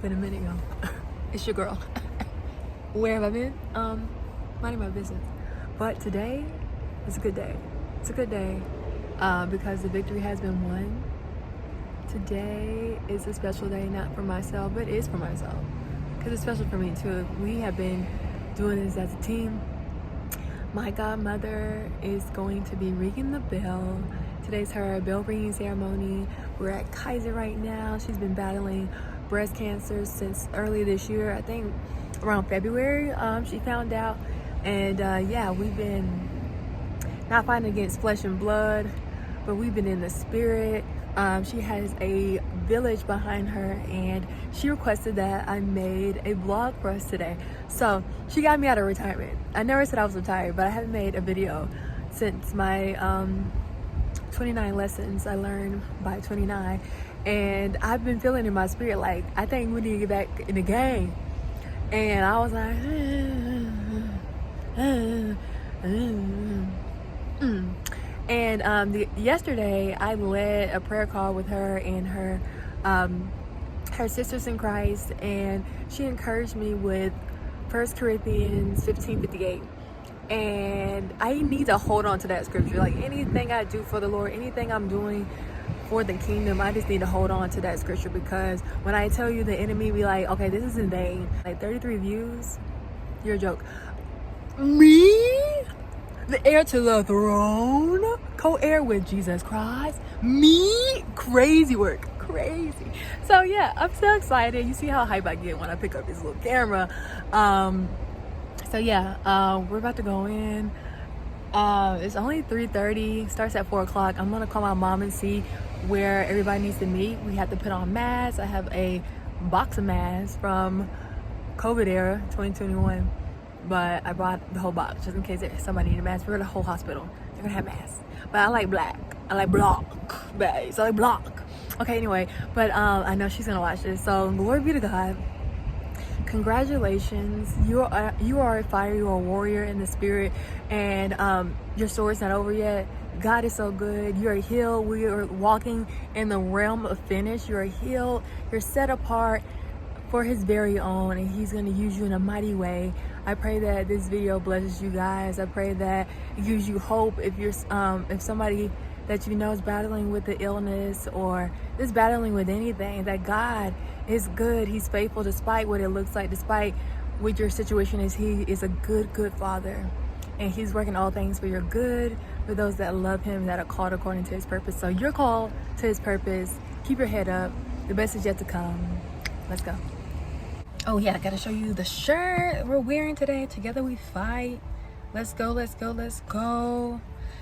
been a minute, y'all. It's your girl. Where have I been? Minding my business. But today is a good day. It's a good day because the victory has been won. Today is a special day, not for myself, but it is for myself. Because it's special for me too. We have been doing this as a team. My godmother is going to be ringing the bell. Today's her bell ringing ceremony. We're at Kaiser right now. She's been battling breast cancer since early this year. I think around February she found out. And yeah, we've been not fighting against flesh and blood, but we've been in the spirit. She has a village behind her, and she requested that I made a vlog for us today. So she got me out of retirement. I never said I was retired, but I haven't made a video since my 29 lessons I learned by 29, and I've been feeling in my spirit like I think we need to get back in the game. And I was like, And yesterday I led a prayer call with her and her sisters in Christ, and she encouraged me with 1 Corinthians 15:58. And I need to hold on to that scripture. Like anything I do for the Lord, anything I'm doing for the kingdom, I just need to hold on to that scripture, because when I tell you the enemy be like, okay, this is in vain. Like 33 views, you're a joke. Me? The heir to the throne, co-heir with Jesus Christ. Me? Crazy work, crazy. So yeah, I'm so excited. You see how hype I get when I pick up this little camera. So yeah, we're about to go in. It's only 3:30, starts at 4 o'clock. I'm gonna call my mom and see where everybody needs to meet. We have to put on masks. I have a box of masks from COVID era 2021. But I brought the whole box just in case somebody needs a mask. We're at a whole hospital. They're gonna have masks. But I like black. I like block. Babe. So I like block. Okay, anyway. But I know she's gonna watch this. So glory be to God. Congratulations. You are a fire. You are a warrior in the spirit. And your story's not over yet. God is so good. You are healed. We are walking in the realm of finish. You are healed. You're set apart for his very own, and he's going to use you in a mighty way. I pray that this video blesses you guys. I pray that it gives you hope if you're if somebody that you know is battling with the illness or is battling with anything, that God is good. He's faithful despite what it looks like, despite what your situation is. He is a good father, and he's working all things for your good, for those that love him, that are called according to his purpose. So you're called to his purpose. Keep your head up. The best is yet to come. Let's go. Oh yeah, I gotta show you the shirt we're wearing today. Together we fight. Let's go, let's go, let's go.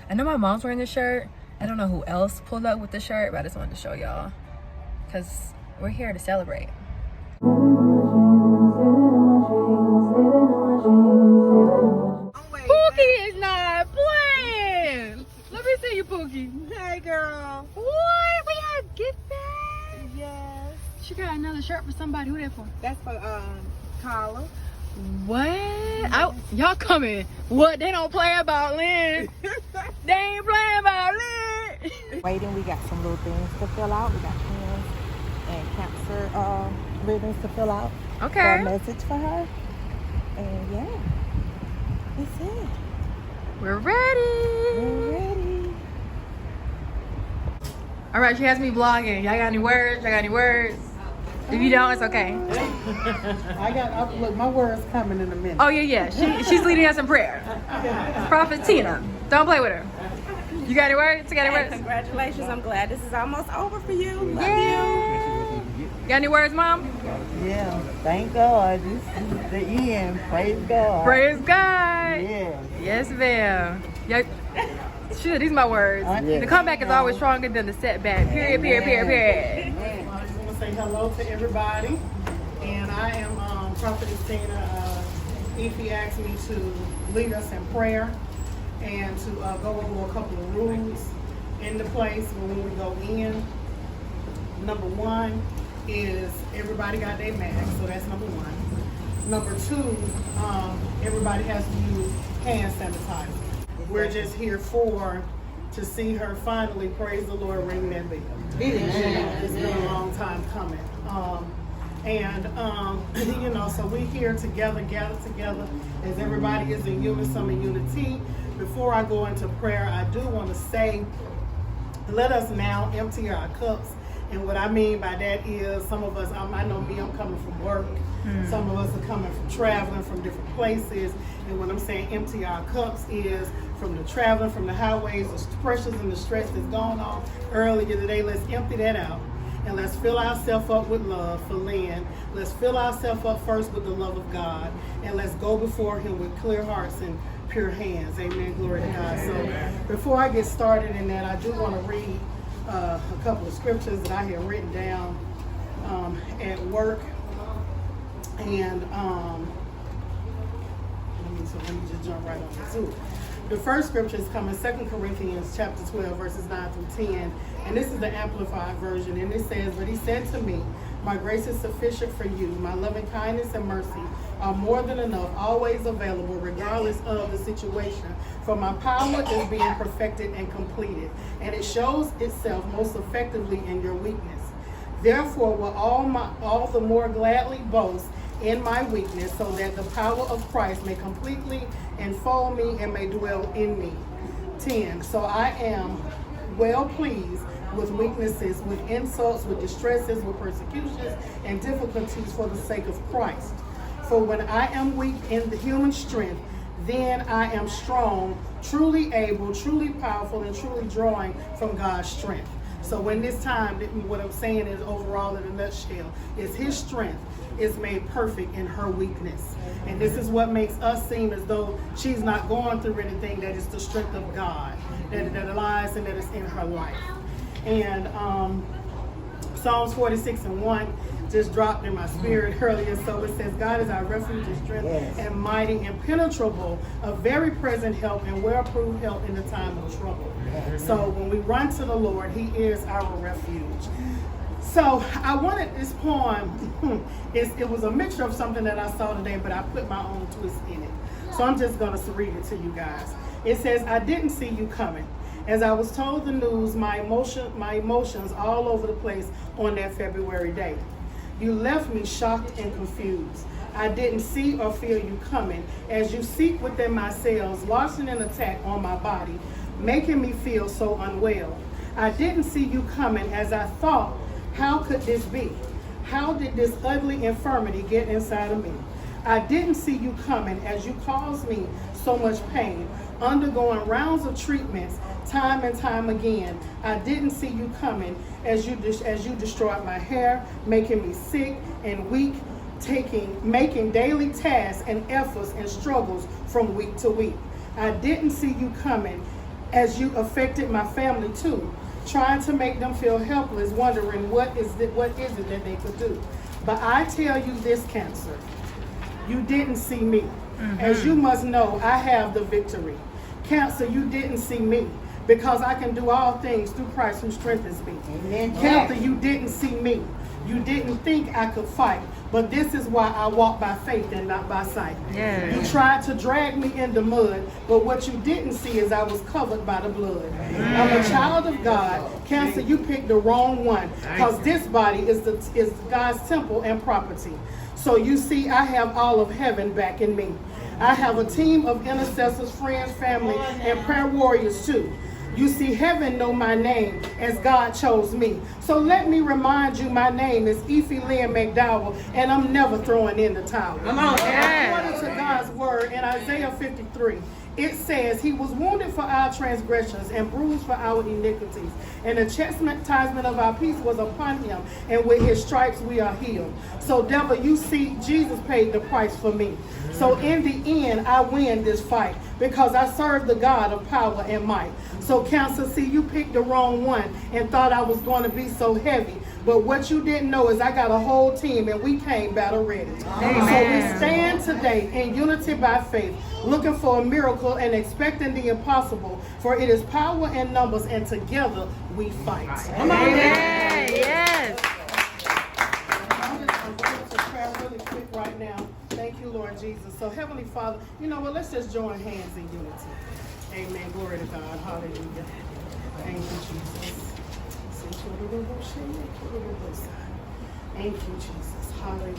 I know my mom's wearing this shirt. I don't know who else pulled up with the shirt, but I just wanted to show y'all because we're here to celebrate. Pookie is not playing. Let me see you, Pookie. Hey, girl. What? We have gift bags? Yes. She got another shirt for somebody. Who that for? That's for Carla. What? Y'all coming? What? They don't play about Lynn. They ain't playing about Lynn. Waiting, we got some little things to fill out. We got pens and cancer ribbons to fill out. Okay. For a message for her. And yeah, that's it. We're ready. We're ready. All right, she has me vlogging. Y'all got any words? Y'all got any words? If you don't, it's okay. Look, my word's coming in a minute. Oh yeah. She's leading us in prayer. Prophet Tina, don't play with her. You got any words? You got any words? Congratulations! I'm glad this is almost over for you. Love you. Got any words, Mom? Yeah. Thank God. This is the end. Praise God. Praise God. Yeah. Yes, ma'am. Yeah. Sure, these are my words. The comeback is always stronger than the setback. Period. I just want to say hello to everybody. And I am Prophetess Tina. Efie asked me to lead us in prayer and to go over a couple of rules in the place when we go in. Number one is everybody got their mask, so that's number one. Number two, everybody has to use hand sanitizer. We're just here to see her finally, praise the Lord, ring that bell. It's been a long time coming. And, you know, so we here together, gathered together as everybody is in unison and unity. Before I go into prayer, I do want to say, let us now empty our cups. And what I mean by that is some of us, I know me, I'm coming from work. Some of us are coming from traveling from different places. And what I'm saying empty our cups is from the traveling, from the highways, the pressures and the stress that's gone on earlier today. Let's empty that out. And let's fill ourselves up with love for Lynn. Let's fill ourselves up first with the love of God. And let's go before him with clear hearts and pure hands. Amen. Glory to God. So before I get started in that, I do want to read a couple of scriptures that I had written down at work. And let me just jump right on this. Ooh. The first scripture is coming 2 Corinthians chapter 12, verses 9 through 10. And this is the Amplified version. And it says, "But he said to me, my grace is sufficient for you. My loving kindness and mercy are more than enough, always available, regardless of the situation. For my power is being perfected and completed, and it shows itself most effectively in your weakness. Therefore, will all the more gladly boast in my weakness, so that the power of Christ may completely enfold me and may dwell in me." 10. So I am well pleased with weaknesses, with insults, with distresses, with persecutions, and difficulties for the sake of Christ. For when I am weak in the human strength, then I am strong, truly able, truly powerful, and truly drawing from God's strength. So in this time, what I'm saying is overall in a nutshell, is his strength is made perfect in her weakness. And this is what makes us seem as though she's not going through anything, that is the strength of God that lies and that is in her life. And Psalms 46:1 just dropped in my spirit earlier. So it says, "God is our refuge and strength, and mighty, impenetrable, a very present help and well-proved help in the time of trouble." So when we run to the Lord, he is our refuge. So I wanted this poem, it was a mixture of something that I saw today, but I put my own twist in it. So I'm just going to read it to you guys. It says, "I didn't see you coming. As I was told the news, my emotions all over the place on that February day. You left me shocked and confused. I didn't see or feel you coming, as you seek within my cells, launching an attack on my body, making me feel so unwell. I didn't see you coming, as I thought, how could this be? How did this ugly infirmity get inside of me? I didn't see you coming, as you caused me so much pain, undergoing rounds of treatments time and time again. I didn't see you coming, as you destroyed my hair, making me sick and weak, making daily tasks and efforts and struggles from week to week. I didn't see you coming, as you affected my family too, trying to make them feel helpless, wondering what is it that they could do. But I tell you this, Cancer, you didn't see me. As you must know, I have the victory. Cancer, you didn't see me, because I can do all things through Christ who strengthens me. Amen. Cancer, you didn't see me. You didn't think I could fight, but this is why I walk by faith and not by sight. Yeah. You tried to drag me in the mud, but what you didn't see is I was covered by the blood. I'm a child of God. Cancer, you picked the wrong one, because this body is God's temple and property. So you see, I have all of heaven back in me. I have a team of intercessors, friends, family, and prayer warriors too. You see, heaven know my name as God chose me. So let me remind you, my name is Efie Lynn McDowell, and I'm never throwing in the towel. Come on. According to God's word in Isaiah 53, it says, he was wounded for our transgressions and bruised for our iniquities. And the chastisement of our peace was upon him, and with his stripes we are healed. So devil, you see, Jesus paid the price for me. So in the end, I win this fight, because I serve the God of power and might. So Cancer, see, you picked the wrong one and thought I was going to be so heavy. But what you didn't know is I got a whole team, and we came battle ready. Amen. So we stand today in unity by faith, looking for a miracle and expecting the impossible. For it is power in numbers, and together we fight. Amen. Yes. I'm going to prayer really quick right now. Thank you, Lord Jesus. So Heavenly Father, you know what? Let's just join hands in unity. Amen. Glory to God. Hallelujah. Thank you, Jesus. Thank you, Jesus. Hallelujah.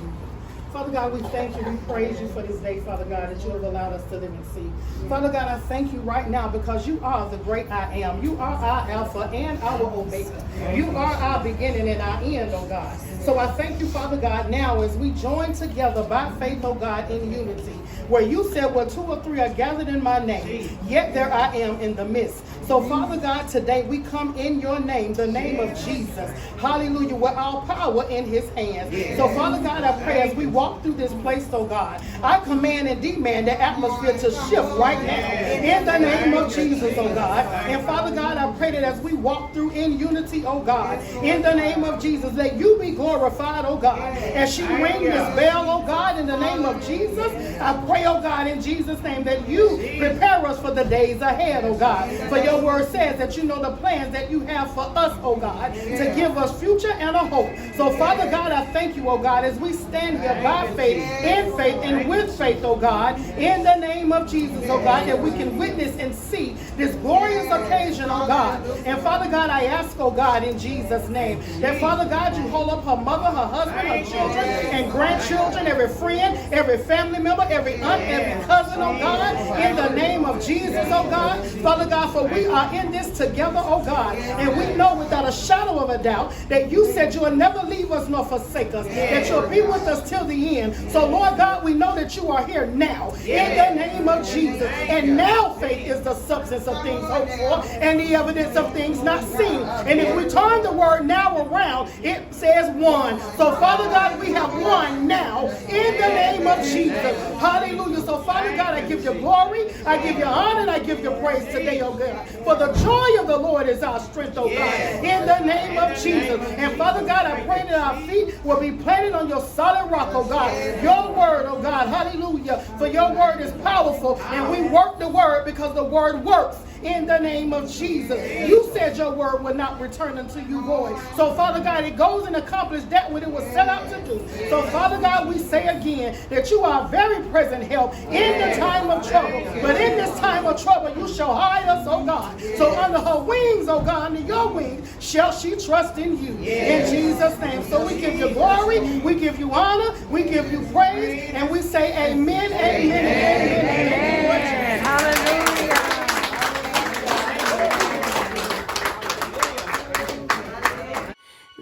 Father God, we thank you, we praise you for this day, Father God, that you have allowed us to live and see. Father God, I thank you right now because you are the great I am. You are our Alpha and our Omega. You are our beginning and our end, oh God. So I thank you, Father God, now as we join together by faith, oh God, in unity, where you said, where 2 or 3 are gathered in my name, yet there I am in the midst. So, Father God, today we come in your name, the name of Jesus. Hallelujah, with all power in his hands. So, Father God, I pray as we walk through this place, oh God, I command and demand the atmosphere to shift right now in the name of Jesus, oh God. And Father God, I pray that as we walk through in unity, oh God, in the name of Jesus, that you be glorified, oh God. As she rings this bell, oh God, in the name of Jesus, I pray, oh God, in Jesus' name, that you prepare us for the days ahead, oh God. For your word says that you know the plans that you have for us, oh God, to give us future and a hope. So, Father God, I thank you, oh God, as we stand here by faith, in faith, and with faith, oh God, in the name of Jesus, oh God, that we can witness and see this glorious occasion, oh God. And Father God, I ask, oh God, in Jesus' name, that Father God, you hold up her mother, her husband, her children, and grandchildren, every friend, every family member, every aunt, every cousin, oh God, in the name of Jesus, oh God. Father God, for we are in this together, oh God, and we know without a shadow of a doubt that you said you will never leave us nor forsake us, that you'll be with us till the end. So, Lord God, we know that you are here now, in the name of Jesus. And now faith is the substance of things hoped for and the evidence of things not seen. And if we turn the word now around, it says one. So, Father God, we have one now, in the name of Jesus. Hallelujah. So, Father God, I give you glory, I give you honor, and I give you praise today, oh God. For the joy of the Lord is our strength, oh God, in the name of Jesus. And Father God, I pray that our feet will be planted on your solid rock, oh God. Your word, oh God, hallelujah. For your word is powerful, and we work the word because the word works. In the name of Jesus. You said your word would not return unto you void. So, Father God, it goes and accomplishes that what it was set out to do. So, Father God, we say again that you are very present help in the time of trouble. But in this time of trouble, you shall hide us, oh God. So under her wings, oh God, under your wings, shall she trust in you. In Jesus' name. So we give you glory, we give you honor, we give you praise, and we say amen, amen, amen, amen. Hallelujah.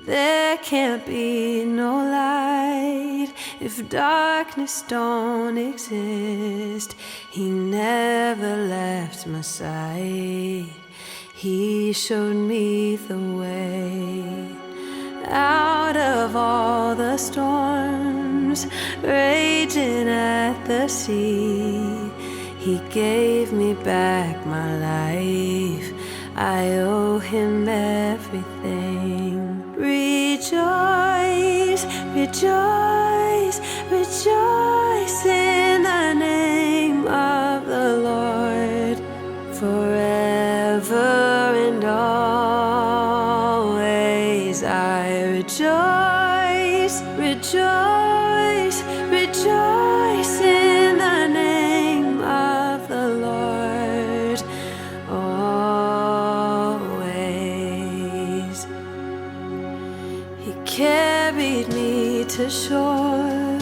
There can't be no light if darkness don't exist. He never left my side. He showed me the way out of all the storms raging at the sea. He gave me back my life. I owe him everything. Rejoice, rejoice, rejoice in the name of the Lord. Forever and always I rejoice, rejoice, rejoice in the name of the Lord. Always. He carried me to shore,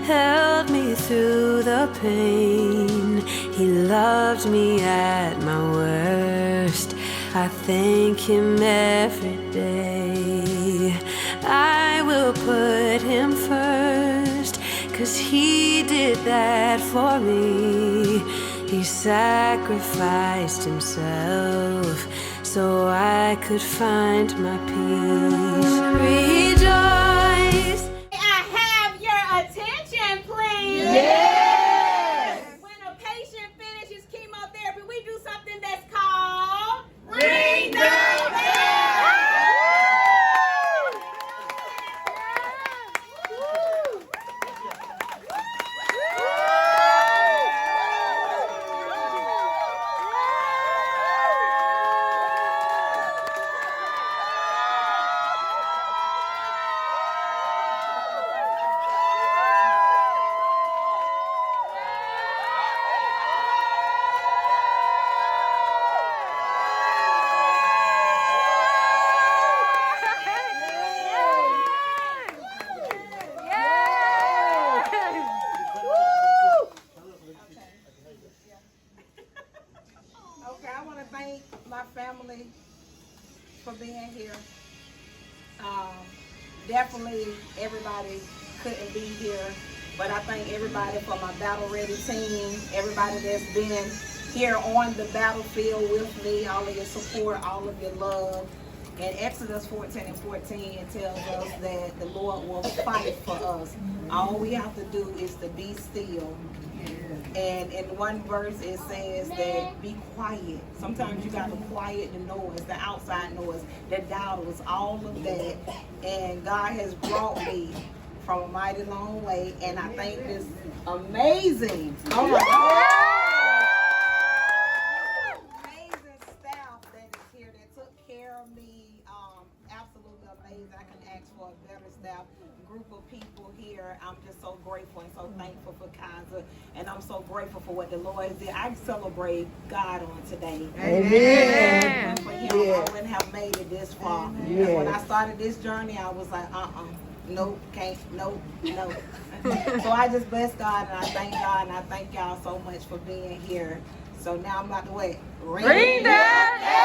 held me through the pain. He loved me at my worst. I thank him every day. I will put him first, 'cause he did that for me. He sacrificed himself so I could find my peace. Rejoice. I have your attention, please. Yes. When a patient finishes chemotherapy, we do something that's called ring the bell. thank my family for being here. Definitely everybody couldn't be here, but I thank everybody for my battle ready team, everybody that's been here on the battlefield with me, all of your support, all of your love. In Exodus 14:14, it tells us that the Lord will fight for us. All we have to do is to be still. And in one verse it says that be quiet. Sometimes you got to quiet the noise, the outside noise, the doubters, all of that. And God has brought me from a mighty long way. And I think this amazing, oh my God, amazing staff that is here that took care of me. Absolutely amazing. I can ask for a better staff. Group of people here. I'm just so grateful and so thankful for Kaiser, and I'm so grateful for what the Lord did. I celebrate God on today. Amen. For him, I wouldn't have made it this far. And when I started this journey, I was like, nope, can't, nope, no. So I just bless God and I thank God and I thank y'all so much for being here. So now I'm about to wait. Ring that.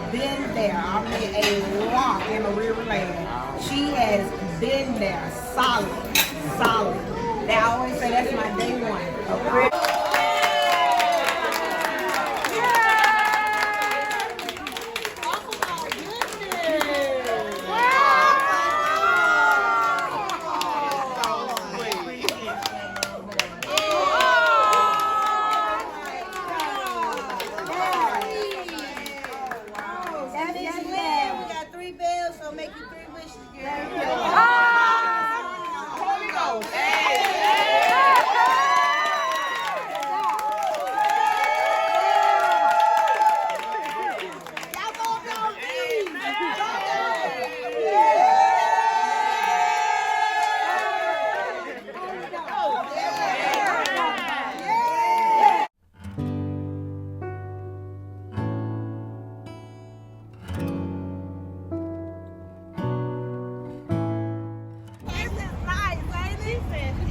Been there. I'm a rock in a real land. She has been there, solid. Now I always say that's my day one.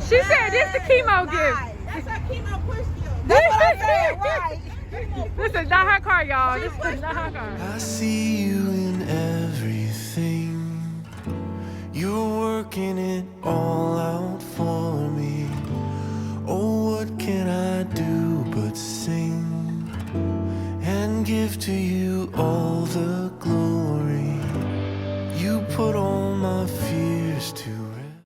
She said this the chemo gift. That's her chemo push gift. That's what I said, right. This is not her car, y'all. This is not her car. I see you in everything. You're working it all out for